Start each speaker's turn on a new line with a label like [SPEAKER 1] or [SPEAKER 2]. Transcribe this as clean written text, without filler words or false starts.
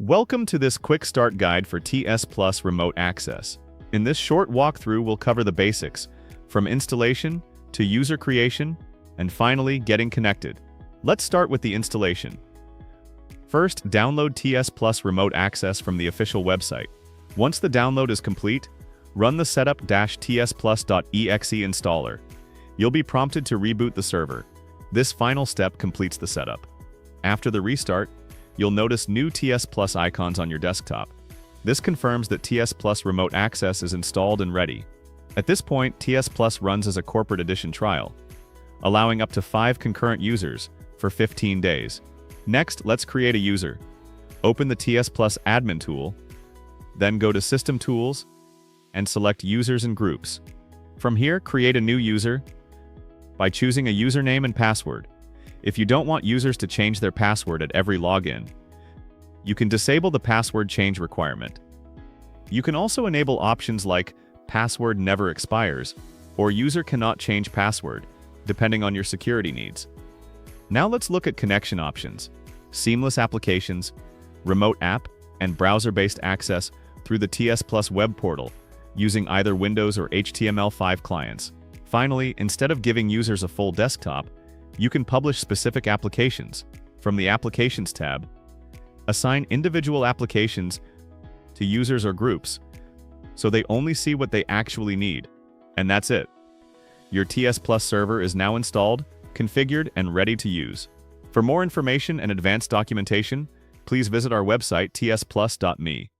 [SPEAKER 1] Welcome to this quick start guide for TSplus remote access. In this short walkthrough, we'll cover the basics, from installation to user creation, and finally getting connected. Let's start with the installation. First, download TSplus remote access from the official website. Once the download is complete, run the setup-tsplus.exe installer. You'll be prompted to reboot the server. This final step completes the setup. After the restart, you'll notice new TSplus icons on your desktop. This confirms that TSplus remote access is installed and ready. At this point, TSplus runs as a corporate edition trial, allowing up to 5 concurrent users for 15 days. Next, let's create a user. Open the TSplus admin tool, then go to System Tools and select Users and Groups. From here, create a new user by choosing a username and password. If you don't want users to change their password at every login, you can disable the password change requirement. You can also enable options like password never expires or user cannot change password, depending on your security needs. Now let's look at connection options, seamless applications, remote app, and browser-based access through the TSplus web portal using either Windows or HTML5 clients. Finally, instead of giving users a full desktop, you can publish specific applications. From the Applications tab, assign individual applications to users or groups, so they only see what they actually need. And that's it. Your TSplus server is now installed, configured, and ready to use. For more information and advanced documentation, please visit our website tsplus.me.